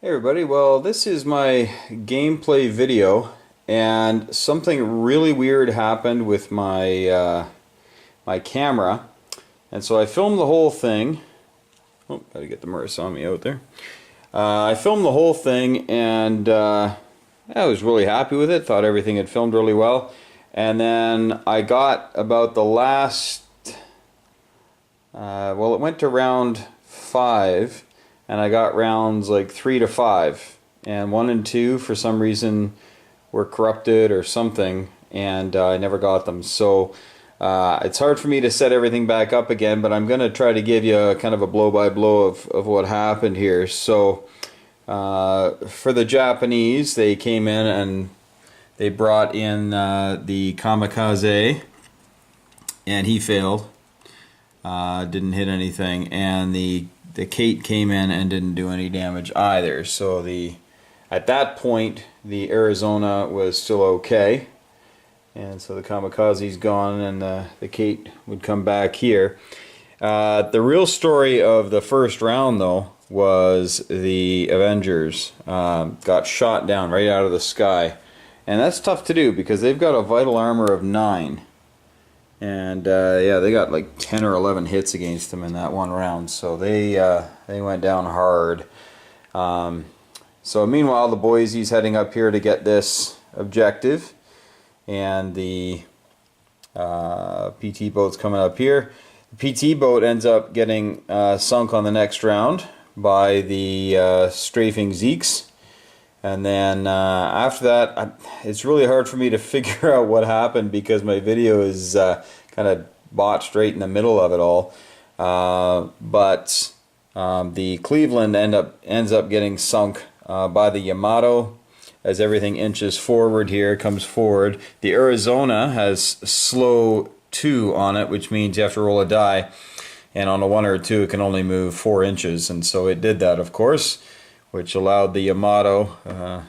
Hey everybody, well this is my gameplay video and something really weird happened with my my camera, and so I filmed the whole thing. Oh, gotta get the Murasami out there. I filmed the whole thing and I was really happy with it, thought everything had filmed really well, and then I got about the last well, it went to round 5 and I got rounds like 3 to 5, and 1 and 2 for some reason were corrupted or something, and I never got them. So it's hard for me to set everything back up again, but I'm gonna try to give you a kind of a blow-by-blow of what happened here. So for the Japanese, they came in and they brought in the kamikaze, and he failed, didn't hit anything, and the Kate came in and didn't do any damage either. So at that point the Arizona was still okay, and so the kamikaze's gone and the Kate would come back here. The real story of the first round though was the Avengers got shot down right out of the sky, and that's tough to do because they've got a vital armor of 9. And yeah, they got like 10 or 11 hits against them in that one round, so they went down hard. So meanwhile, the Boise's heading up here to get this objective, and the PT boat's coming up here. The PT boat ends up getting sunk on the next round by the strafing Zeeks. And then after that, it's really hard for me to figure out what happened because my video is kind of botched right in the middle of it all. But the Cleveland ends up getting sunk by the Yamato as everything inches forward here, comes forward. The Arizona has slow 2 on it, which means you have to roll a die. And on a 1 or a 2, it can only move 4 inches. And so it did that, of course, which allowed the Yamato,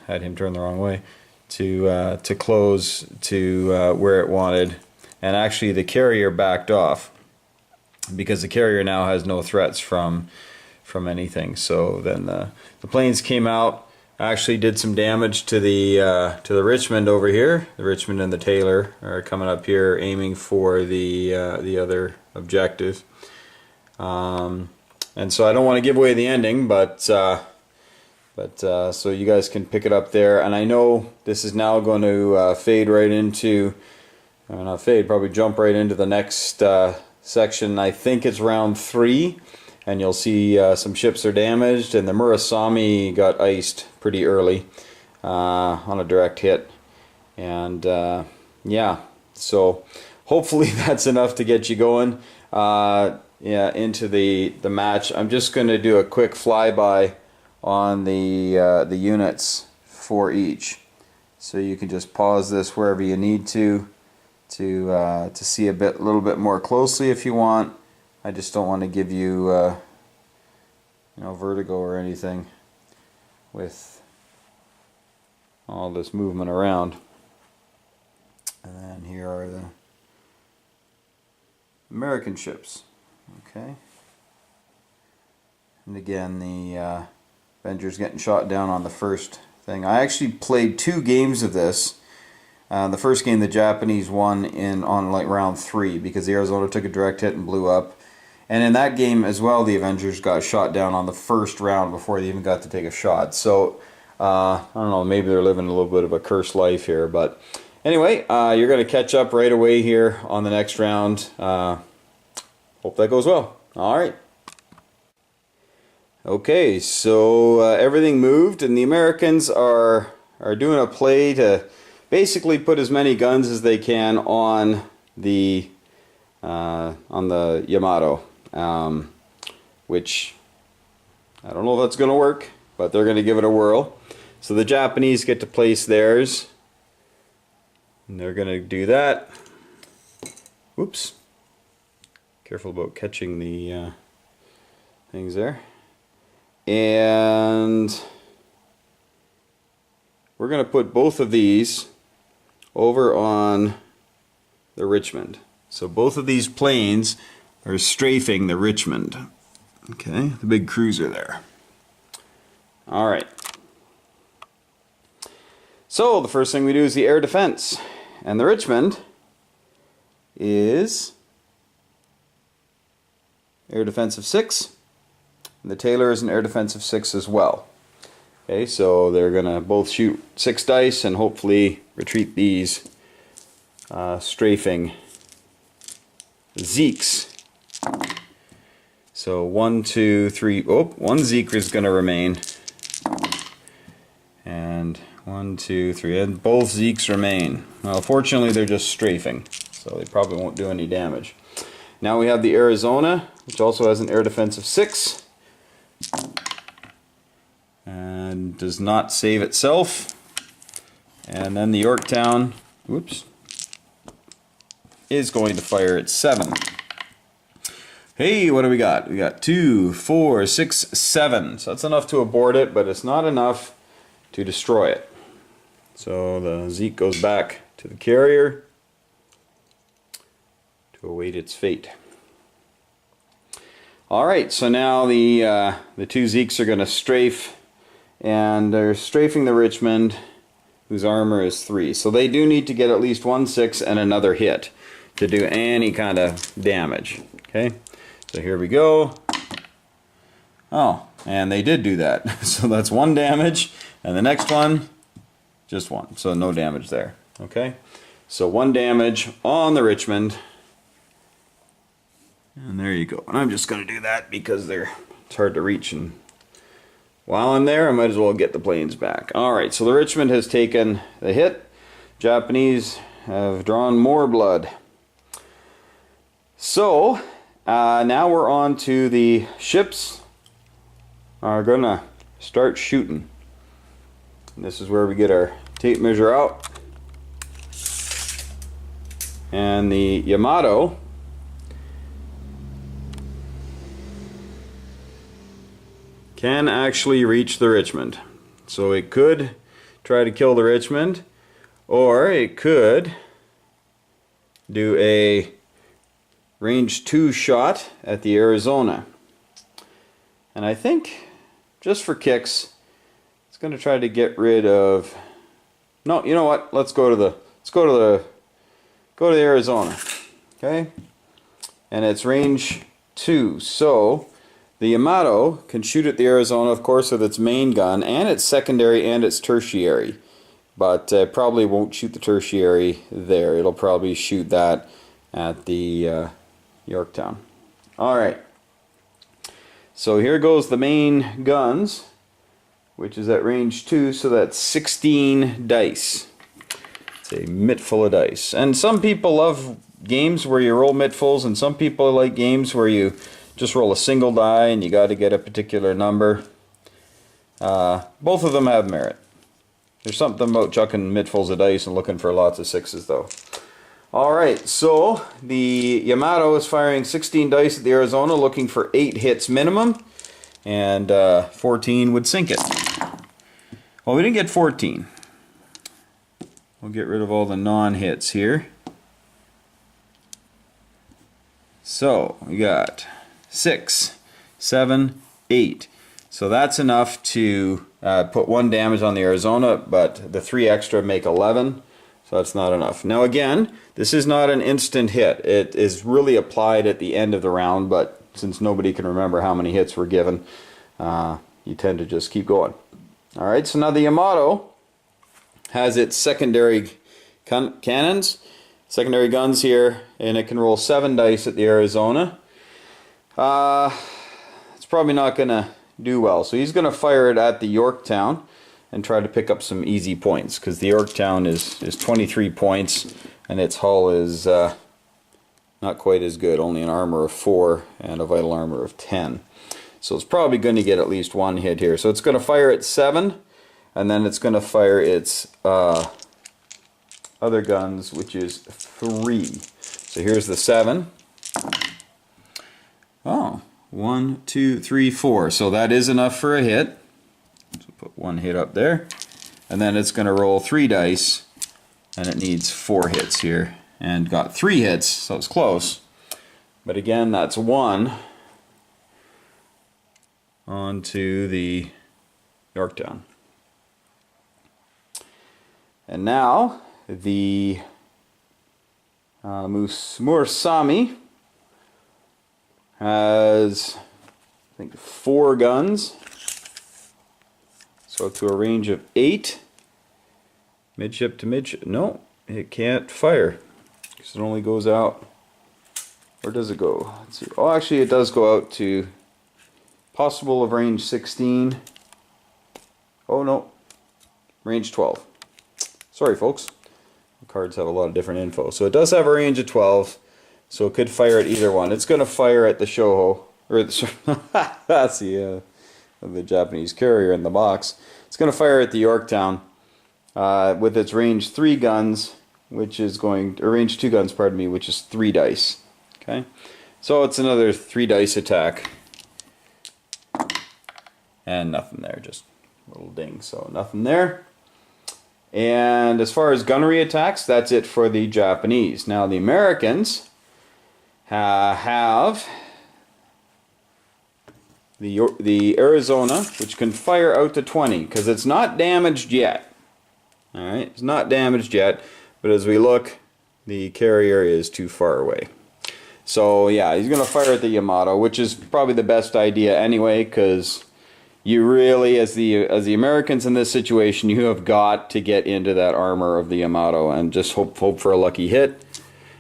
had him turn the wrong way, to close to where it wanted. And actually the carrier backed off because the carrier now has no threats from anything. So then the planes came out, actually did some damage to the Richmond over here. The Richmond and the Taylor are coming up here aiming for the other objective. And so I don't want to give away the ending, but so you guys can pick it up there. And I know this is now going to fade right into, not fade, probably jump right into the next section. I think it's round 3, and you'll see some ships are damaged, and the Murasami got iced pretty early on a direct hit. And yeah, so hopefully that's enough to get you going yeah, into the match. I'm just going to do a quick flyby on the units for each, so you can just pause this wherever you need to see a little bit more closely if you want. I just don't want to give you you know, vertigo or anything with all this movement around. And then here are the American ships. Okay, and again the Avengers getting shot down on the first thing. I actually played 2 games of this. The first game the Japanese won on like round 3 because the Arizona took a direct hit and blew up. And in that game as well, the Avengers got shot down on the first round before they even got to take a shot. So I don't know, maybe they're living a little bit of a cursed life here. But anyway, you're going to catch up right away here on the next round. Hope that goes well. All right. Okay, so everything moved, and the Americans are doing a play to basically put as many guns as they can on the Yamato, which I don't know if that's going to work, but they're going to give it a whirl. So the Japanese get to place theirs, and they're going to do that. Whoops. Careful about catching the things there. And we're going to put both of these over on the Richmond. So both of these planes are strafing the Richmond. Okay, the big cruiser there. All right. So the first thing we do is the air defense. And the Richmond is air defense of 6. And the Taylor is an air defense of 6 as well. Okay, so they're going to both shoot 6 dice and hopefully retreat these strafing Zeeks. So 1, 2, 3. Oh, one Zeke is going to remain. And 1, 2, 3. And both Zeeks remain. Well, fortunately, they're just strafing, so they probably won't do any damage. Now we have the Arizona, which also has an air defense of 6. And does not save itself. And then the Yorktown, whoops, is going to fire at 7. Hey, what do we got? We got 2, 4, 6, 7. So that's enough to abort it, but it's not enough to destroy it. So the Zeke goes back to the carrier to await its fate. Alright, so now the 2 Zeeks are going to strafe, and they're strafing the Richmond, whose armor is 3. So they do need to get at least 1 6 and another hit to do any kind of damage. Okay, so here we go. Oh, and they did do that. So that's 1 damage, and the next one, just 1. So no damage there. Okay, so 1 damage on the Richmond. And there you go. And I'm just going to do that because it's hard to reach, and while I'm there I might as well get the planes back. Alright, so the Richmond has taken the hit. Japanese have drawn more blood. So now we're on to the ships are going to start shooting. And this is where we get our tape measure out. And the Yamato can actually reach the Richmond. So it could try to kill the Richmond, or it could do a range 2 shot at the Arizona. And I think, just for kicks, it's going to try to get rid of... No, you know what? Let's go to the Arizona. Okay? And it's range 2. So the Yamato can shoot at the Arizona, of course, with its main gun, and its secondary and its tertiary. But probably won't shoot the tertiary there. It'll probably shoot that at the Yorktown. Alright. So here goes the main guns, which is at range 2, so that's 16 dice. It's a mitt full of dice. And some people love games where you roll mittfuls, and some people like games where you just roll a single die and you got to get a particular number. Both of them have merit. There's something about chucking mittfuls of dice and looking for lots of 6s though. Alright, so the Yamato is firing 16 dice at the Arizona, looking for 8 hits minimum, and 14 would sink it. Well, we didn't get 14. We'll get rid of all the non-hits here. So we got 6, 7, 8. So that's enough to put 1 damage on the Arizona, but the 3 extra make 11. So that's not enough. Now again, this is not an instant hit. It is really applied at the end of the round, but since nobody can remember how many hits were given, you tend to just keep going. Alright, so now the Yamato has its secondary cannons, secondary guns here, and it can roll 7 dice at the Arizona. It's probably not going to do well. So he's going to fire it at the Yorktown and try to pick up some easy points, because the Yorktown is 23 points and its hull is not quite as good, only an armor of 4 and a vital armor of 10. So it's probably going to get at least 1 hit here. So it's going to fire at 7, and then it's going to fire its other guns, which is 3. So here's the 7. Oh, 1, 2, 3, 4. So that is enough for a hit. So put 1 hit up there. And then it's going to roll 3 dice, and it needs 4 hits here. And got 3 hits, so it's close. But again, that's 1 onto the Yorktown. And now the Murasame has, I think, 4 guns. So to a range of 8. Midship to midship. No, it can't fire because it only goes out. Where does it go? Let's see. Oh, actually, it does go out to possible of range 16. Oh no, range 12. Sorry, folks. The cards have a lot of different info. So it does have a range of 12, so it could fire at either one. It's going to fire at the Shoho, or that's the Japanese carrier in the box. It's going to fire at the Yorktown with its range 3 guns, which is going, or range 2 guns, pardon me, which is 3 dice. Okay, so it's another 3 dice attack, and nothing there, just a little ding. So nothing there. And as far as gunnery attacks, that's it for the Japanese. Now the Americans have the Arizona, which can fire out to 20 because it's not damaged yet. All right, it's not damaged yet, but as we look, the carrier is too far away. So yeah, he's going to fire at the Yamato, which is probably the best idea anyway, because you really, as the Americans in this situation, you have got to get into that armor of the Yamato and just hope for a lucky hit.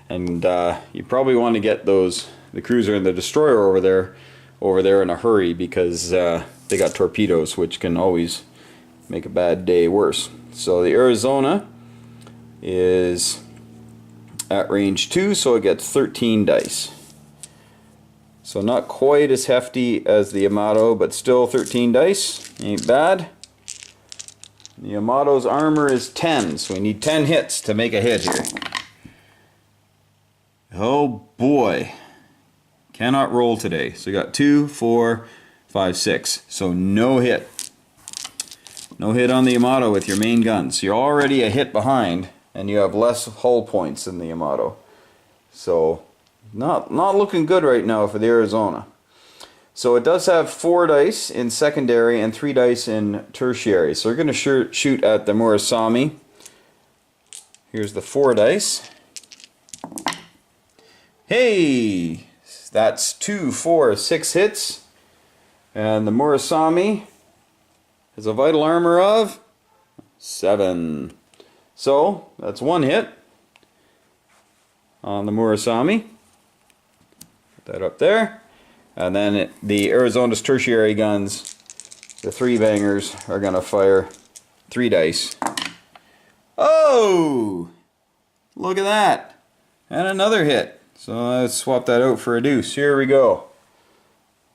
And you probably want to get the cruiser and the destroyer over there in a hurry, because they got torpedoes, which can always make a bad day worse. So the Arizona is at range 2, so it gets 13 dice. So not quite as hefty as the Yamato, but still 13 dice. Ain't bad. The Yamato's armor is 10, so we need 10 hits to make a hit here. Oh boy. Cannot roll today. So you got 2, 4, 5, 6. So no hit. No hit on the Yamato with your main guns. So you're already a hit behind, and you have less hull points than the Yamato. So not looking good right now for the Arizona. So it does have 4 dice in secondary and 3 dice in tertiary. So we're going to shoot at the Murasame. Here's the 4 dice. Hey! That's 2, 4, 6 hits. And the Murasame has a vital armor of 7. So that's 1 hit on the Murasame. Put that up there. And then the Arizona's tertiary guns, the 3 bangers, are going to fire 3 dice. Oh! Look at that. And another hit. So let's swap that out for a deuce. Here we go.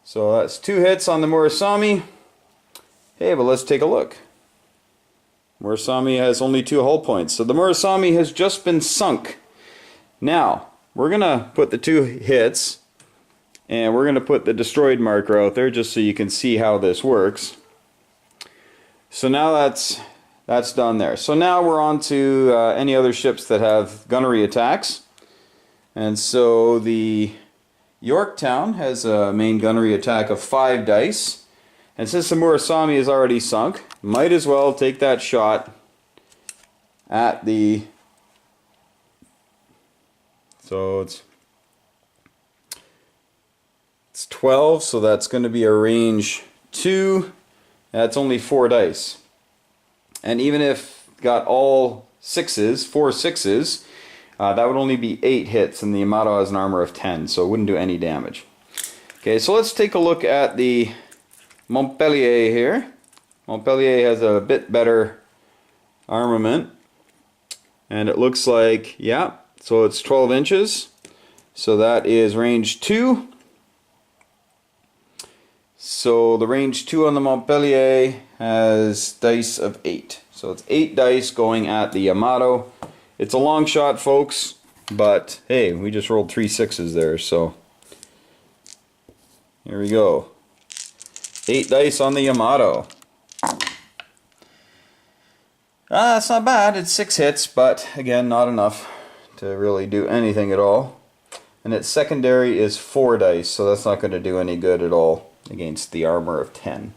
So that's 2 hits on the Murasame. Hey, but let's take a look. Murasame has only 2 hull points. So the Murasame has just been sunk. Now, we're going to put the 2 hits, and we're going to put the destroyed marker out there just so you can see how this works. So now that's done there. So now we're on to any other ships that have gunnery attacks. And so the Yorktown has a main gunnery attack of 5 dice. And since the Murasame is already sunk, might as well take that shot at the... So it's 12, so that's going to be a range 2. That's only 4 dice. And even if got all 6s, 4 6s, that would only be 8 hits, and the Yamato has an armor of 10, so it wouldn't do any damage. Okay, so let's take a look at the Montpellier here. Montpellier has a bit better armament, and it looks like, yeah, so it's 12 inches, so that is range 2. So the range 2 on the Montpellier has dice of 8. So it's 8 dice going at the Yamato. It's a long shot, folks, but hey, we just rolled 3 6s there, so here we go. 8 dice on the Yamato. That's not bad. It's 6 hits, but again, not enough to really do anything at all. And its secondary is 4 dice, so that's not going to do any good at all against the armor of 10.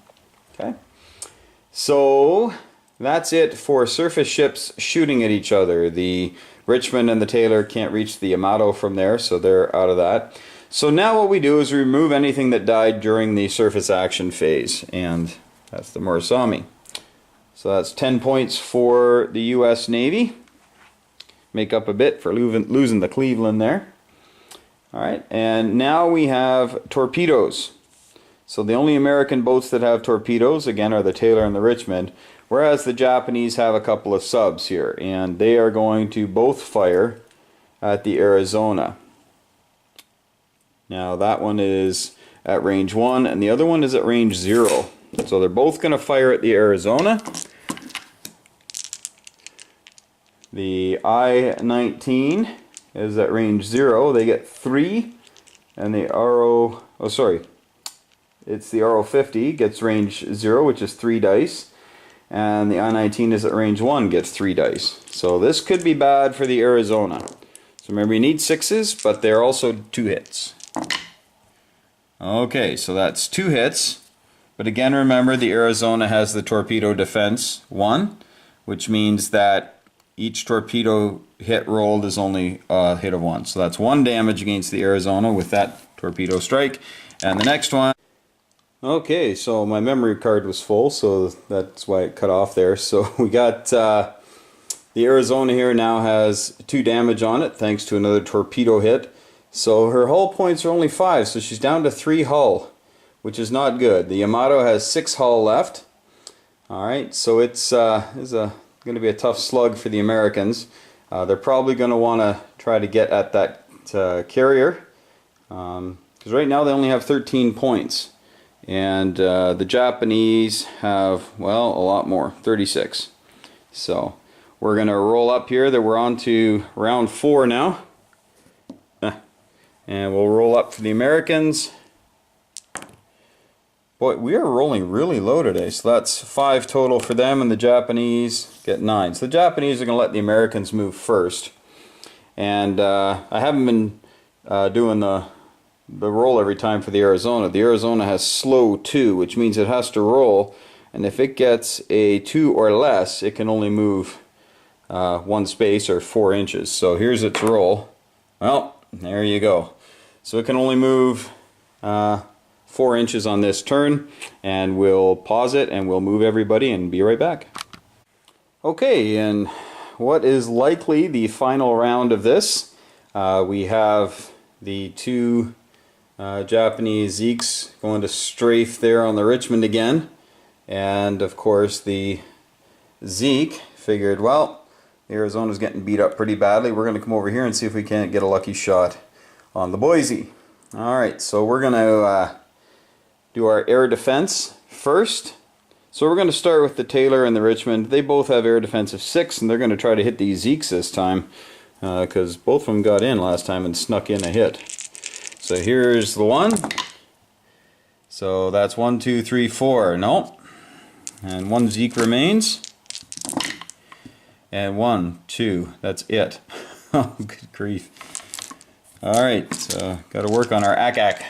Okay. So that's it for surface ships shooting at each other. The Richmond and the Taylor can't reach the Yamato from there, so they're out of that. So now what we do is remove anything that died during the surface action phase, and that's the Murakami. So that's 10 points for the U.S. Navy. Make up a bit for losing the Cleveland there. Alright, and now we have torpedoes. So the only American boats that have torpedoes, again, are the Taylor and the Richmond, whereas the Japanese have a couple of subs here, and they are going to both fire at the Arizona. Now that one is at range 1, and the other one is at range 0. So they're both going to fire at the Arizona. The I-19 is at range 0. They get 3, and the it's the RO-50 gets range 0, which is 3 dice, and the I-19 is at range 1, gets 3 dice. So this could be bad for the Arizona. So remember, you need 6s, but they're also 2 hits. Okay, so that's 2 hits, but again, remember the Arizona has the torpedo defense 1, which means that each torpedo hit rolled is only a hit of 1. So that's 1 damage against the Arizona with that torpedo strike. And the next one, okay, so my memory card was full, so that's why it cut off there. So we got the Arizona here now has 2 damage on it thanks to another torpedo hit. So her hull points are only 5, so she's down to 3 hull, which is not good. The Yamato has 6 hull left. Alright, so it's going to be a tough slug for the Americans. They're probably going to want to try to get at that carrier, because right now they only have 13 points. And the Japanese have, well, a lot more, 36. So we're going to roll up here. That we're on to round 4 now. And we'll roll up for the Americans. Boy, we are rolling really low today. So that's 5 total for them, and the Japanese get 9. So the Japanese are going to let the Americans move first. And I haven't been doing the roll every time for the Arizona. The Arizona has slow 2, which means it has to roll. And if it gets a 2 or less, it can only move 1 space or 4 inches. So here's its roll. Well, there you go. So it can only move 4 inches on this turn, and we'll pause it and we'll move everybody and be right back. Okay, and what is likely the final round of this, we have the 2 Japanese Zeeks going to strafe there on the Richmond again, and of course the Zeke figured, well, the Arizona's getting beat up pretty badly. We're going to come over here and see if we can't get a lucky shot on the Boise. Alright, so we're going to do our air defense first. So we're going to start with the Taylor and the Richmond. They both have air defense of 6, and they're going to try to hit these Zeeks this time, because both of them got in last time and snuck in a hit. So here's the one. So that's 1, 2, 3, 4. No. And 1 Zeke remains. And 1, 2. That's it. Oh, good grief. Alright, so got to work on our ack-ack.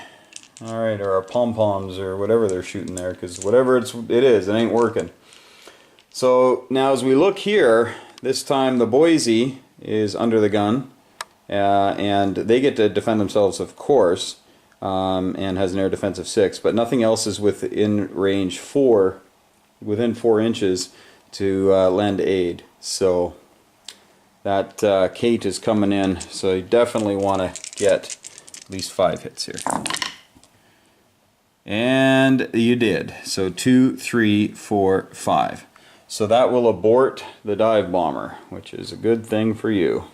Alright, or our pom-poms or whatever they're shooting there, because whatever it is, it ain't working. So now as we look here, this time the Boise is under the gun, and they get to defend themselves, of course, and has an air defense of 6, but nothing else is within range 4, within 4 inches to lend aid. So that Kate is coming in, so you definitely want to get at least 5 hits here. And you did. So 2, 3, 4, 5. So that will abort the dive bomber, which is a good thing for you.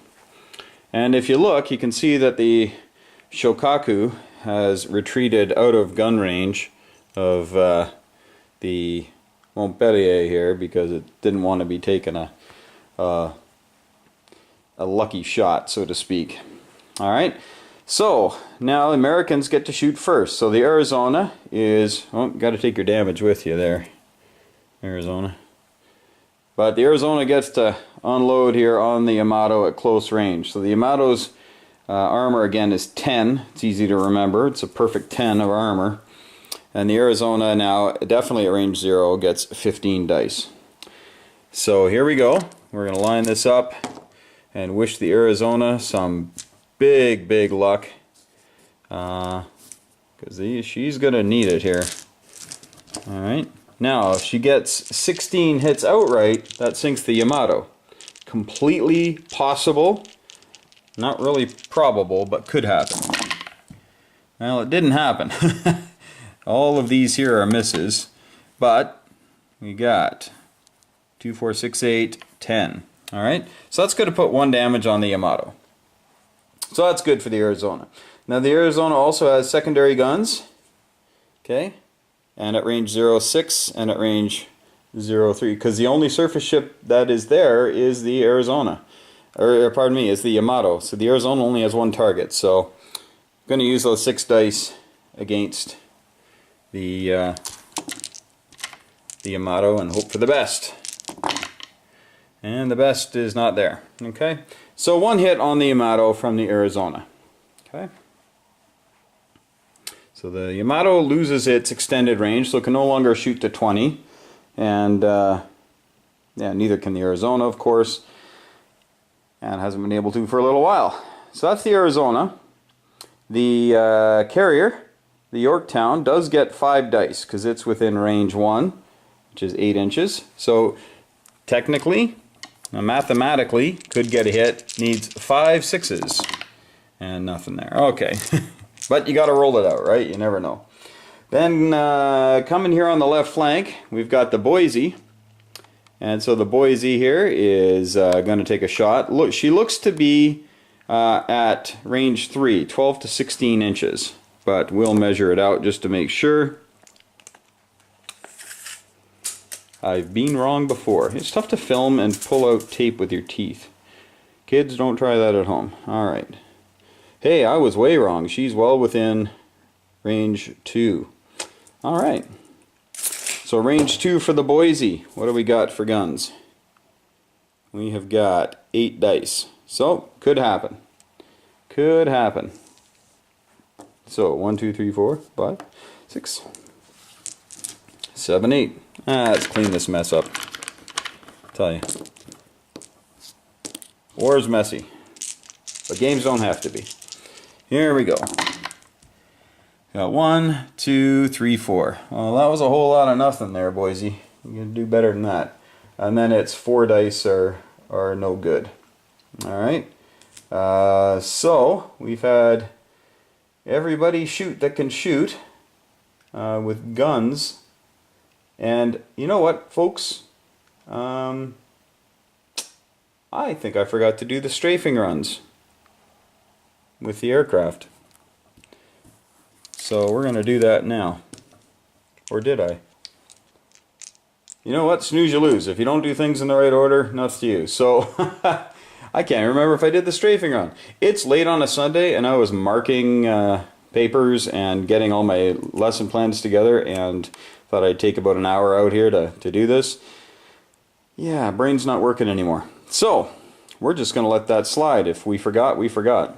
And if you look, you can see that the Shokaku has retreated out of gun range of the Montpellier here, because it didn't want to be taking a lucky shot, so to speak. Alright, so now Americans get to shoot first. So the Arizona is, oh, got to take your damage with you there, Arizona. But the Arizona gets to unload here on the Yamato at close range. So the Yamato's armor again is 10. It's easy to remember. It's a perfect 10 of armor. And the Arizona now, definitely at range 0, gets 15 dice. So here we go. We're going to line this up and wish the Arizona some big luck. Because she's going to need it here. Alright. Now, if she gets 16 hits outright, that sinks the Yamato. Completely possible. Not really probable, but could happen. Well, it didn't happen. All of these here are misses. But we got 2, 4, 6, 8, 10. Alright, so that's going to put 1 damage on the Yamato. So that's good for the Arizona. Now the Arizona also has secondary guns. Okay, and at range 0.6 and at range 0.3. Because the only surface ship that is there is the Arizona. Or pardon me, is the Yamato. So the Arizona only has 1 target. So I'm going to use those 6 dice against the Yamato and hope for the best. And the best is not there. Okay, so 1 hit on the Yamato from the Arizona. Okay, so the Yamato loses its extended range, so it can no longer shoot to 20, and yeah, neither can the Arizona, of course, and hasn't been able to for a little while. So that's the Arizona. The carrier, the Yorktown, does get 5 dice because it's within range 1, which is 8 inches. So technically, mathematically, could get a hit. Needs 5 6s and nothing there. Okay, but you got to roll it out, right? You never know. Then coming here on the left flank, we've got the Boise, and so the Boise here is going to take a shot. Look, she looks to be at range 3, 12 to 16 inches, but we'll measure it out just to make sure. I've been wrong before. It's tough to film and pull out tape with your teeth. Kids, don't try that at home. Alright. Hey, I was way wrong. She's well within range 2. Alright. So range 2 for the Boise. What do we got for guns? We have got 8 dice. So, could happen. Could happen. So, 1, 2, 3, 4, 5, 6, 7, 8. Let's clean this mess up. Tell you. War's messy. But games don't have to be. Here we go. Got 1, 2, 3, 4. Well, that was a whole lot of nothing there, Boise. You can do better than that. And then it's 4 dice are no good. Alright. So, we've had everybody shoot that can shoot with guns. And you know what, folks? I think I forgot to do the strafing runs with the aircraft. So we're going to do that now. Or did I? You know what? Snooze, you lose. If you don't do things in the right order, nuts to you. So I can't remember if I did the strafing run. It's late on a Sunday and I was marking papers and getting all my lesson plans together, and thought I'd take about an hour out here to do this. Yeah, brain's not working anymore. So, we're just going to let that slide. If we forgot, we forgot.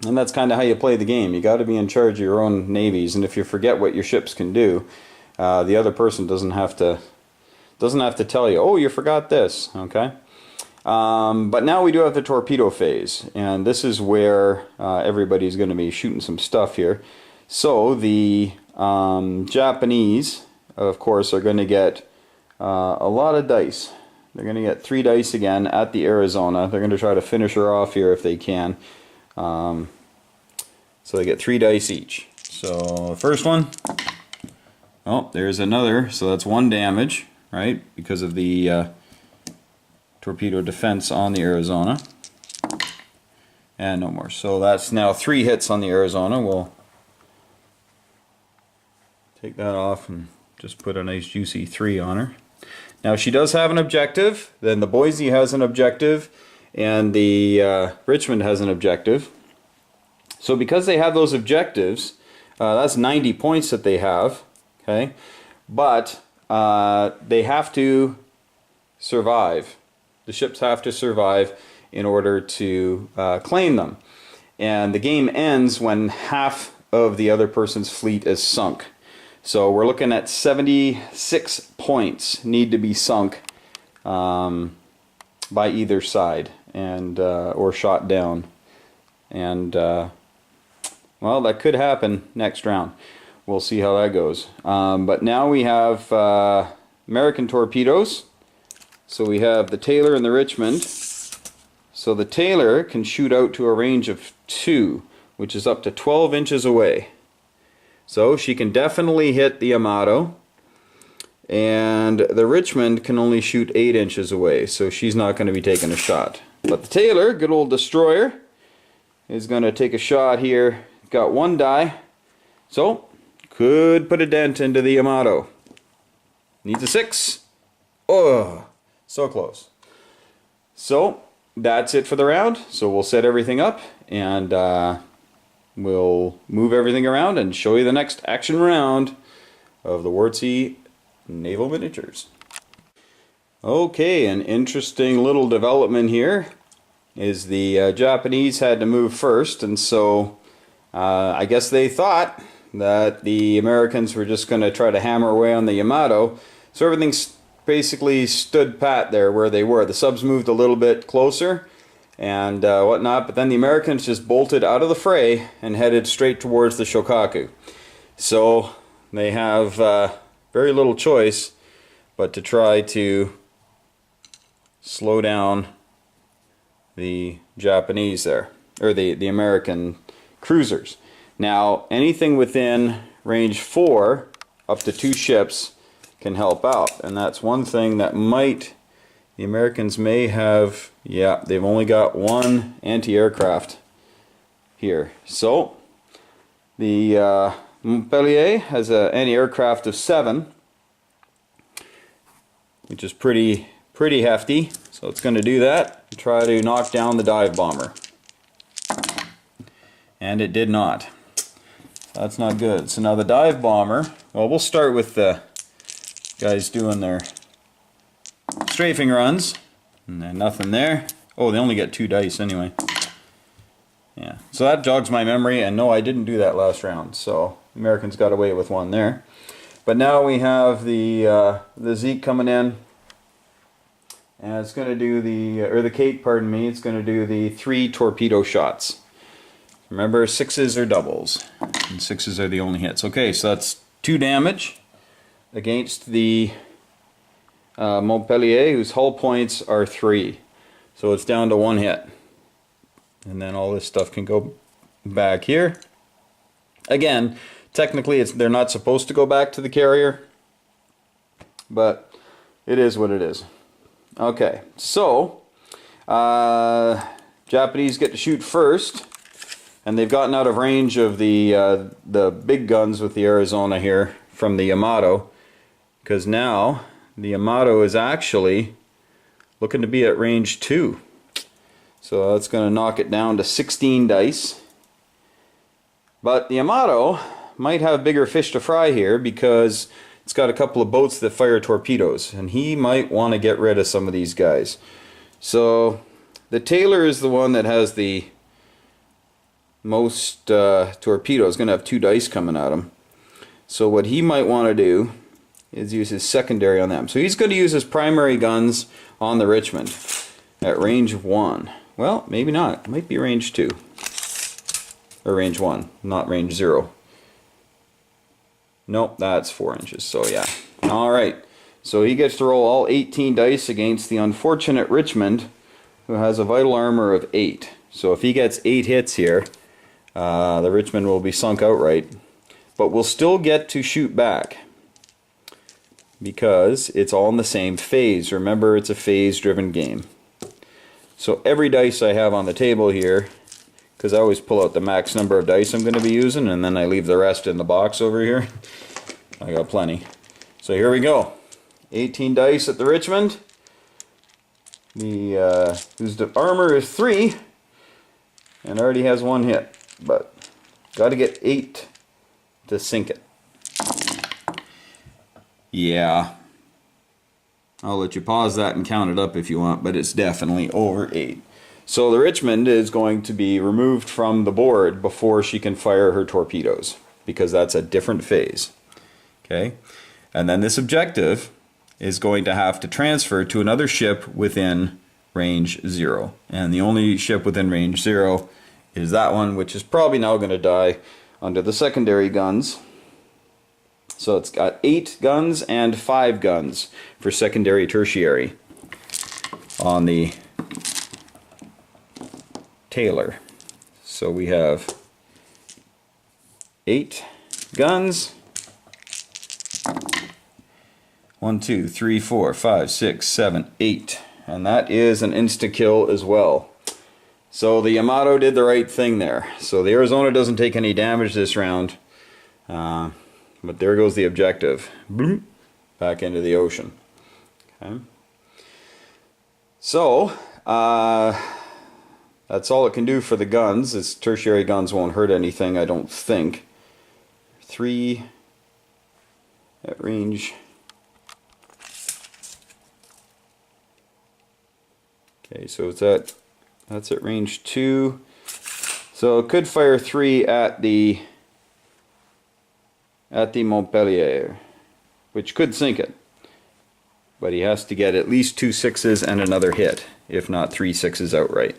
And that's kind of how you play the game. You got to be in charge of your own navies, and if you forget what your ships can do, the other person doesn't have to tell you, oh, you forgot this, okay? But now we do have the torpedo phase, and this is where everybody's going to be shooting some stuff here. So the Japanese, of course, are going to get a lot of dice. They're going to get 3 dice again at the Arizona. They're going to try to finish her off here if they can. So they get 3 dice each. So the first one, oh, there's another. So that's 1 damage, right? Because of the torpedo defense on the Arizona. And no more. So that's now 3 hits on the Arizona. We'll take that off and just put a nice juicy 3 on her. Now she does have an objective, then the Boise has an objective, and the Richmond has an objective. So because they have those objectives, that's 90 points that they have, okay? But they have to survive. The ships have to survive in order to claim them. And the game ends when half of the other person's fleet is sunk. So we're looking at 76 points need to be sunk by either side, and or shot down. And well, that could happen next round. We'll see how that goes. But now we have American torpedoes. So we have the Taylor and the Richmond. So the Taylor can shoot out to a range of 2, which is up to 12 inches away. So she can definitely hit the Yamato. And the Richmond can only shoot 8 inches away, so she's not going to be taking a shot. But the Taylor, good old destroyer, is going to take a shot here. Got 1 die, so could put a dent into the Yamato. Needs a 6. Oh, so close. So that's it for the round. So we'll set everything up, and we'll move everything around and show you the next action round of the Wartsy Naval Miniatures. Okay, an interesting little development here is the Japanese had to move first, and so I guess they thought that the Americans were just going to try to hammer away on the Yamato, so everything basically stood pat there where they were. The subs moved a little bit closer and whatnot, but then the Americans just bolted out of the fray and headed straight towards the Shokaku. So they have very little choice but to try to slow down the Japanese there, or the American cruisers. Now anything within range 4 up to 2 ships can help out, and that's one thing that the Americans may have. Yeah, they've only got 1 anti-aircraft here. So the Montpellier has an anti-aircraft of 7, which is pretty hefty. So it's going to do that and try to knock down the dive bomber. And it did not. That's not good. So now the dive bomber, well, we'll start with the guys doing their strafing runs. And then nothing there. Oh, they only get 2 dice anyway. Yeah, so that jogs my memory, and no, I didn't do that last round. So Americans got away with 1 there. But now we have the Zeke coming in, and it's going to do the Kate, pardon me, it's going to do the 3 torpedo shots. Remember, 6s are doubles, and 6s are the only hits. Okay, so that's 2 damage against the Montpellier, whose hull points are 3. So it's down to 1 hit. And then all this stuff can go back here. Again, technically they're not supposed to go back to the carrier, but it is what it is. Okay, so Japanese get to shoot first, and they've gotten out of range of the big guns with the Arizona here from the Yamato, because now the Yamato is actually looking to be at range 2. So that's going to knock it down to 16 dice. But the Yamato might have bigger fish to fry here, because it's got a couple of boats that fire torpedoes, and he might want to get rid of some of these guys. So the Taylor is the one that has the most torpedoes. Going to have 2 dice coming at him. So what he might want to do is use his secondary on them. So he's going to use his primary guns on the Richmond at range 1. Well, maybe not. It might be range 2. Or range 1, not range 0. Nope, that's 4 inches, so yeah. Alright, so he gets to roll all 18 dice against the unfortunate Richmond, who has a vital armor of 8. So if he gets 8 hits here, the Richmond will be sunk outright. But we'll still get to shoot back, because it's all in the same phase. Remember, it's a phase-driven game. So every dice I have on the table here, because I always pull out the max number of dice I'm going to be using, and then I leave the rest in the box over here. I got plenty. So here we go. 18 dice at the Richmond. Whose armor is 3, and already has 1 hit. But got to get 8 to sink it. Yeah. I'll let you pause that and count it up if you want, but it's definitely over 8. So the Richmond is going to be removed from the board before she can fire her torpedoes, because that's a different phase. Okay? And then this objective is going to have to transfer to another ship within range 0. And the only ship within range 0 is that one, which is probably now going to die under the secondary guns. So it's got 8 guns and 5 guns for secondary tertiary on the Taylor. So we have 8 guns. 1, 2, 3, 4, 5, 6, 7, 8. And that is an insta-kill as well. So the Yamato did the right thing there. So the Arizona doesn't take any damage this round. But there goes the objective. Bloop, back into the ocean. Okay. So, that's all it can do for the guns. Its tertiary guns won't hurt anything, I don't think. 3 at range. Okay, so that's at range 2. So it could fire 3 at the Montpellier, which could sink it. But he has to get at least 2 6s and another hit, if not 3 6s outright.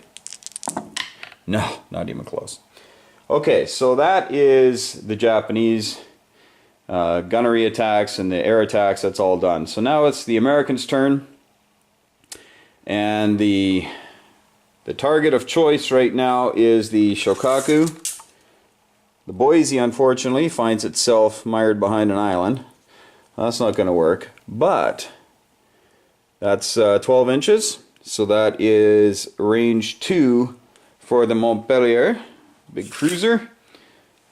No, not even close. Okay, so that is the Japanese gunnery attacks and the air attacks. That's all done. So now it's the Americans' turn. And the target of choice right now is the Shokaku. The Boise, unfortunately, finds itself mired behind an island. That's not going to work. But that's 12 inches. So that is range 2 for the Montpellier, big cruiser.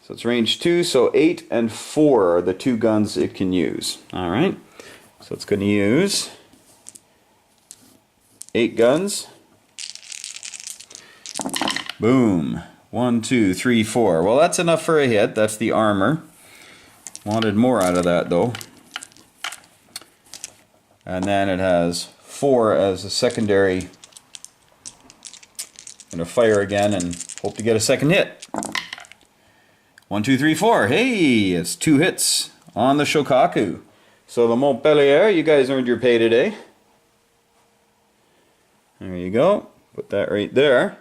So it's range 2. So 8 and 4 are the 2 guns it can use. Alright. So it's going to use 8 guns. Boom. 1, 2, 3, 4. Well, that's enough for a hit. That's the armor. Wanted more out of that, though. And then it has 4 as a secondary. Gonna fire again and hope to get a second hit. 1, 2, 3, 4. Hey, it's 2 hits on the Shokaku. So the Montpellier, you guys earned your pay today. There you go. Put that right there.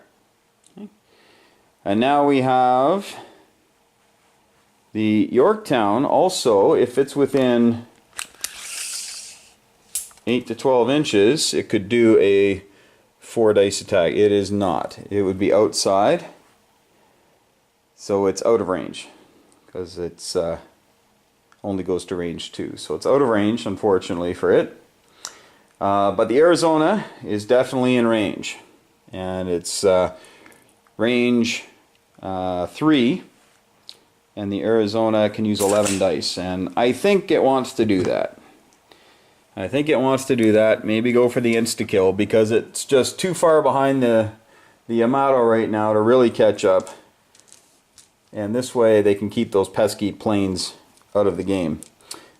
And now we have the Yorktown. Also, if it's within 8 to 12 inches, it could do a 4 dice attack. It is not. It would be outside. So it's out of range. Because it's only goes to range 2. So it's out of range, unfortunately, for it. But the Arizona is definitely in range. And it's range 3, and the Arizona can use 11 dice, and I think it wants to do that. I think it wants to do that. Maybe go for the insta-kill, because it's just too far behind the Yamato right now to really catch up. And this way they can keep those pesky planes out of the game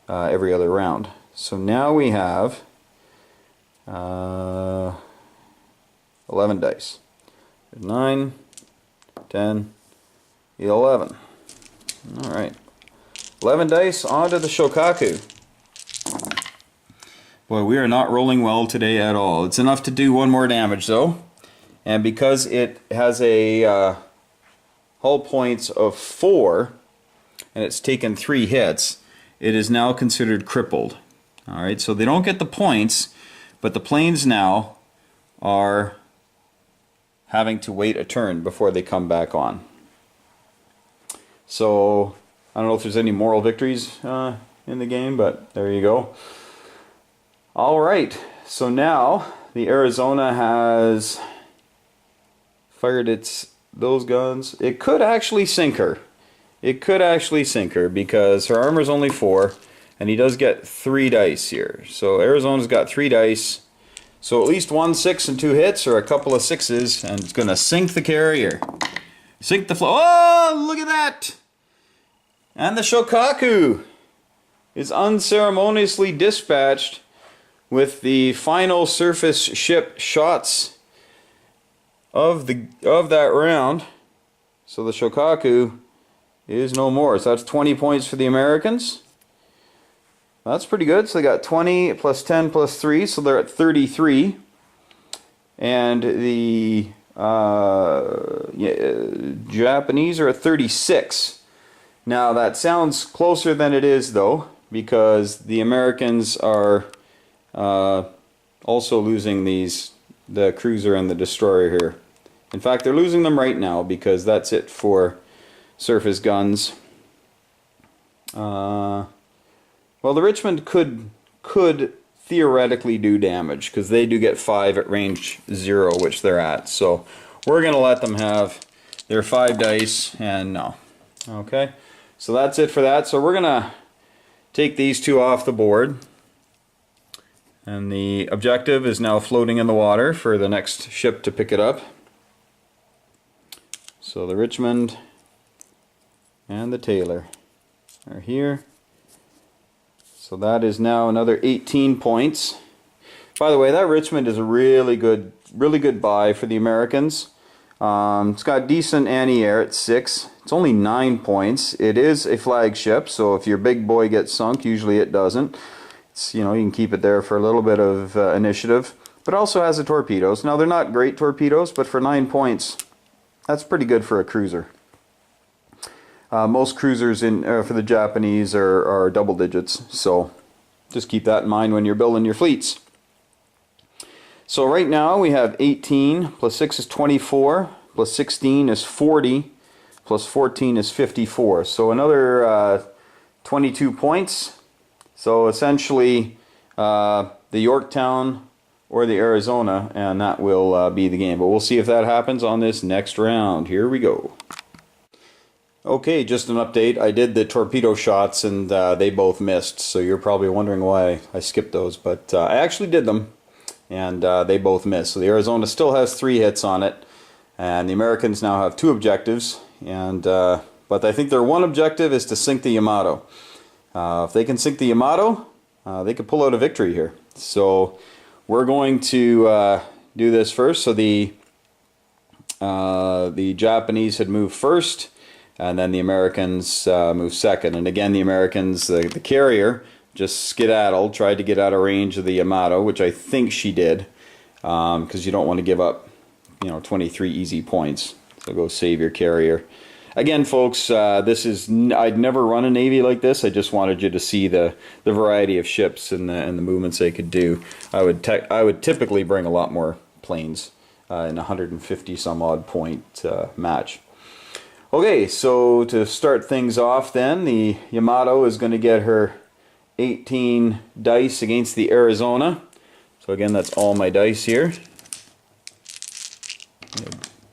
every other round. So now we have 11 dice. 9, 10, 11. Alright. 11 dice onto the Shokaku. Boy, we are not rolling well today at all. It's enough to do 1 more damage though. And because it has a hull points of 4, and it's taken 3 hits, it is now considered crippled. Alright, so they don't get the points, but the planes now are having to wait a turn before they come back on. So, I don't know if there's any moral victories in the game, but there you go. Alright, so now the Arizona has fired those guns. It could actually sink her. It could actually sink her because her armor's only 4, and he does get 3 dice here. So Arizona's got 3 dice. So at least 1 6 and 2 hits, or a couple of 6s, and it's going to sink the carrier. Sink the flow. Oh, look at that! And the Shokaku is unceremoniously dispatched with the final surface ship shots of that round. So the Shokaku is no more. So that's 20 points for the Americans. That's pretty good. So they got 20 plus 10 plus 3, so they're at 33. And the Japanese are at 36. Now that sounds closer than it is, though, because the Americans are also losing the cruiser and the destroyer here. In fact, they're losing them right now because that's it for surface guns. Well, the Richmond could theoretically do damage because they do get 5 at range 0, which they're at. So we're going to let them have their 5 dice and no. Okay, so that's it for that. So we're going to take these 2 off the board. And the objective is now floating in the water for the next ship to pick it up. So the Richmond and the Taylor are here. So that is now another 18 points. By the way, that Richmond is a really good buy for the Americans. It's got decent anti-air at 6. It's only 9 points. It is a flagship, so if your big boy gets sunk, usually it doesn't. It's, you know, you can keep it there for a little bit of initiative. But also has the torpedoes. Now they're not great torpedoes, but for 9 points, that's pretty good for a cruiser. Most cruisers for the Japanese are double digits, so just keep that in mind when you're building your fleets. So right now we have 18, plus 6 is 24, plus 16 is 40, plus 14 is 54. So another 22 points. So essentially the Yorktown or the Arizona, and that will be the game. But we'll see if that happens on this next round. Here we go. Okay, just an update. I did the torpedo shots and they both missed, so you're probably wondering why I skipped those, but I actually did them and they both missed. So the Arizona still has 3 hits on it, and the Americans now have 2 objectives, and but I think their one objective is to sink the Yamato. If they can sink the Yamato, they could pull out a victory here. So we're going to do this first. So the Japanese had moved first, and then the Americans moved second. And again, the Americans, the carrier, just skedaddled, tried to get out of range of the Yamato, which I think she did, because you don't want to give up, 23 easy points. So go save your carrier. Again, folks, I'd never run a Navy like this. I just wanted you to see the variety of ships and the movements they could do. I would typically bring a lot more planes in a 150 some odd point match. Okay, so to start things off then, the Yamato is going to get her 18 dice against the Arizona. So again, that's all my dice here.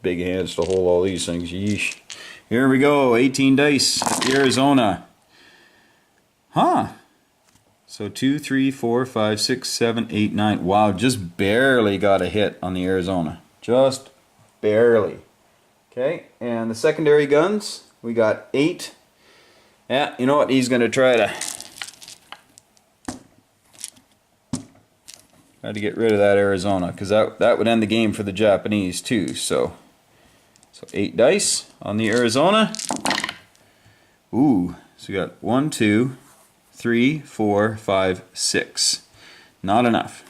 Big hands to hold all these things, yeesh. Here we go, 18 dice at the Arizona. Huh. So 2, 3, 4, 5, 6, 7, 8, 9. Wow, just barely got a hit on the Arizona. Just barely. Okay, and the secondary guns, we got 8. Yeah, you know what? He's going to try to get rid of that Arizona, because that would end the game for the Japanese too. So 8 dice on the Arizona. Ooh, so we got 1, 2, 3, 4, 5, 6. Not enough.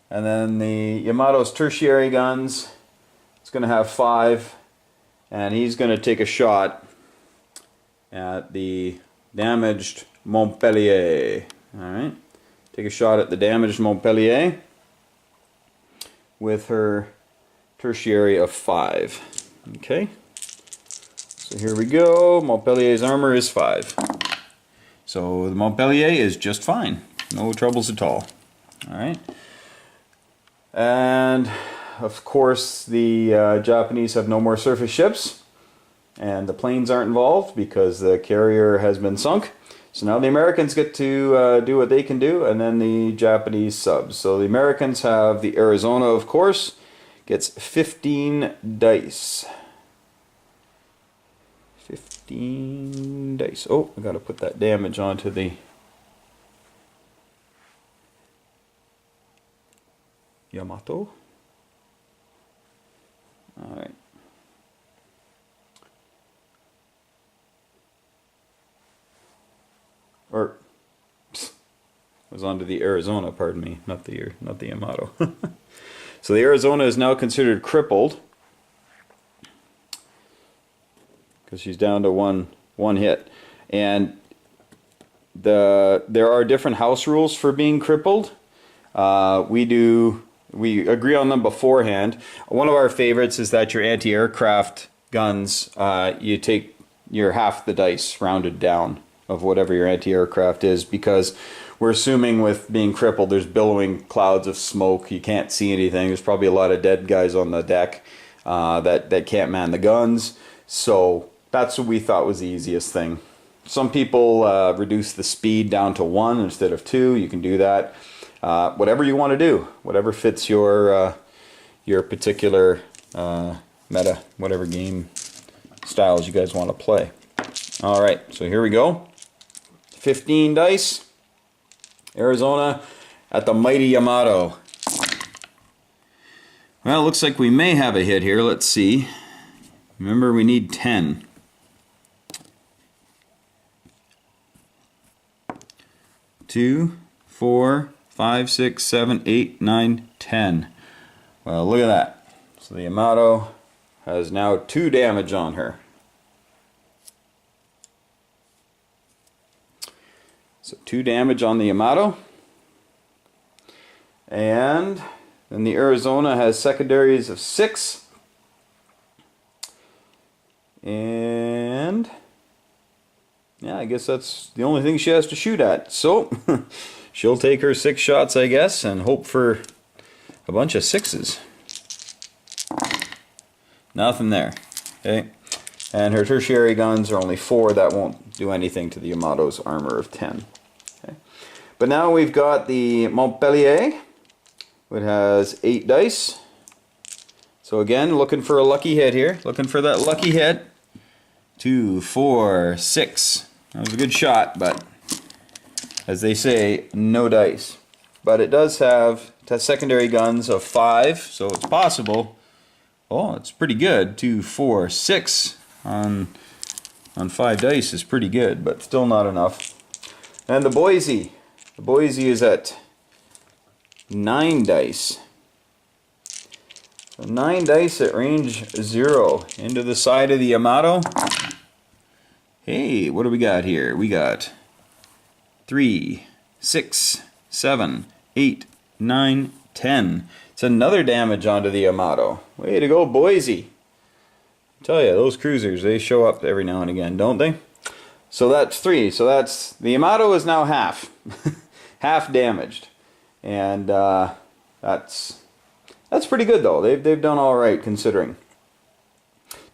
And then the Yamato's tertiary guns, it's going to have 5, and he's going to take a shot at the damaged Montpellier. Alright, take a shot at the damaged Montpellier with her tertiary of 5. Okay, so here we go. Montpellier's armor is 5. So the Montpellier is just fine. No troubles at all. Alright. And of course the Japanese have no more surface ships, and the planes aren't involved because the carrier has been sunk. So now the Americans get to do what they can do, and then the Japanese subs. So the Americans have the Arizona, of course, gets 15 dice. 15 dice. Oh, I gotta put that damage onto the Yamato. Alright. or was onto the Arizona, pardon me, not the Yamato. So the Arizona is now considered crippled because she's down to one hit. And there are different house rules for being crippled. We agree on them beforehand. One of our favorites is that your anti-aircraft guns, you take your half the dice rounded down of whatever your anti-aircraft is, because we're assuming with being crippled there's billowing clouds of smoke, you can't see anything, there's probably a lot of dead guys on the deck that can't man the guns. So that's what we thought was the easiest thing. Some people reduce the speed down to 1 instead of 2. You can do that. Whatever you want to do, whatever fits your particular meta, whatever game styles you guys want to play. Alright, so here we go. 15 dice. Arizona at the mighty Yamato. Well, it looks like we may have a hit here. Let's see. Remember, we need 10. 2, 4, 5, 6, 7, 8, 9, 10. Well, look at that. So the Yamato has now 2 damage on her. So 2 damage on the Yamato. And then the Arizona has secondaries of 6. And yeah, I guess that's the only thing she has to shoot at. So she'll take her 6 shots, I guess, and hope for a bunch of 6s. Nothing there. Okay. And her tertiary guns are only 4. That won't do anything to the Yamato's armor of 10. Okay. But now we've got the Montpellier, which has 8 dice. So again, looking for a lucky hit here. Looking for that lucky hit. 2, 4, 6. That was a good shot, but as they say, no dice. But it does have secondary guns of 5, so it's possible. Oh, it's pretty good. 2, 4, 6 on 5 dice is pretty good, but still not enough. And the Boise. The Boise is at 9 dice. So 9 dice at range 0 into the side of the Yamato. Hey, what do we got here? We got 3, 6, 7, 8, 9, 10. It's another damage onto the Yamato. Way to go, Boise. I tell you, those cruisers, they show up every now and again, don't they? So that's 3. So that's, the Yamato is now half. Half damaged. And that's pretty good though. They've done all right considering.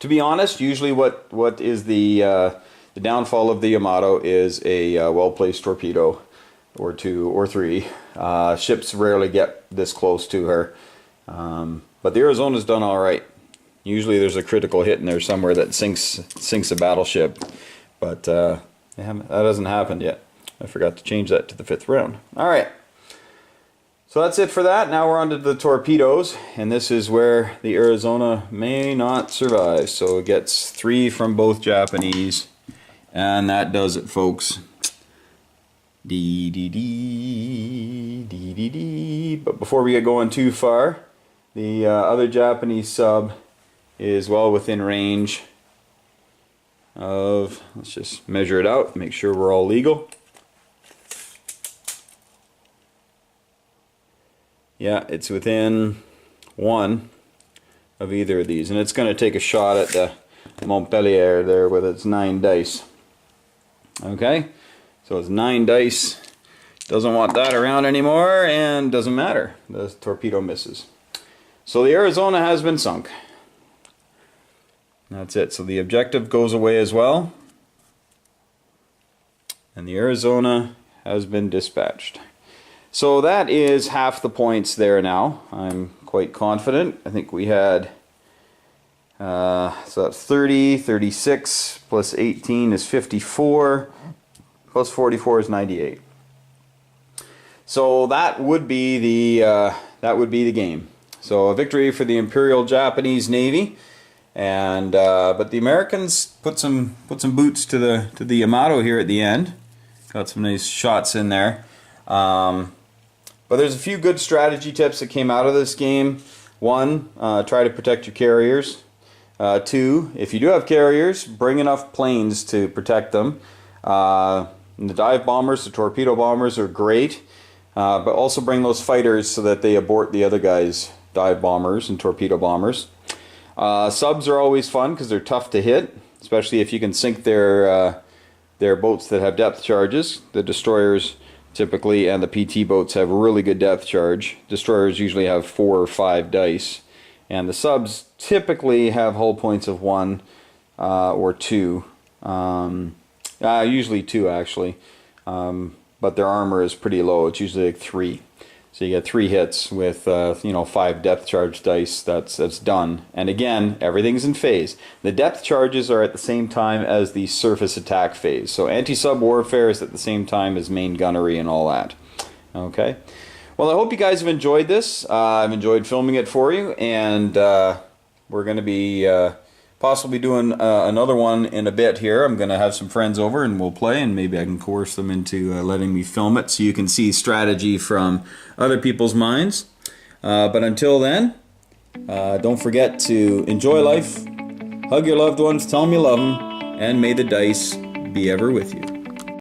To be honest, usually what is the downfall of the Yamato is a well-placed torpedo, or 2 or 3. Ships rarely get this close to her, but the Arizona's done all right. Usually there's a critical hit in there somewhere that sinks a battleship, but that hasn't happened yet. I forgot to change that to the 5th round. All right. So that's it for that. Now we're on to the torpedoes, and this is where the Arizona may not survive. So it gets 3 from both Japanese, and that does it, folks. Dee dee dee dee dee dee. But before we get going too far, the other Japanese sub is well within range of, let's just measure it out, make sure we're all legal. Yeah, it's within 1 of either of these, and it's going to take a shot at the Montpellier there with its 9 dice. Okay, so it's 9 dice, doesn't want that around anymore, and doesn't matter, the torpedo misses. So the Arizona has been sunk. That's it, so the objective goes away as well, and the Arizona has been dispatched. So that is half the points there now. I'm quite confident. I think we had, so that's 30, 36, plus 18 is 54, plus 44 is 98. So that would be the game. So a victory for the Imperial Japanese Navy, but the Americans put some boots to the Yamato here at the end, Got some nice shots in there. But there's a few good strategy tips that came out of this game. One, try to protect your carriers. Two, if you do have carriers, bring enough planes to protect them. The dive bombers, the torpedo bombers are great, but also bring those fighters so that they abort the other guys' dive bombers and torpedo bombers. Subs are always fun because they're tough to hit, especially if you can sink their boats that have depth charges. The destroyers typically and the PT boats have really good depth charge. Destroyers usually have 4 or 5 dice, and the subs typically have hull points of 1 or 2. Usually 2 actually, but their armor is pretty low. It's usually like 3. So you get 3 hits with 5 depth charge dice. That's done. And again, everything's in phase. The depth charges are at the same time as the surface attack phase. So anti-sub warfare is at the same time as main gunnery and all that. Okay. Well, I hope you guys have enjoyed this. I've enjoyed filming it for you, and we're going to be possibly doing another one in a bit here. I'm going to have some friends over and we'll play, and maybe I can coerce them into letting me film it so you can see strategy from other people's minds. But until then, don't forget to enjoy life, hug your loved ones, tell them you love them, and may the dice be ever with you.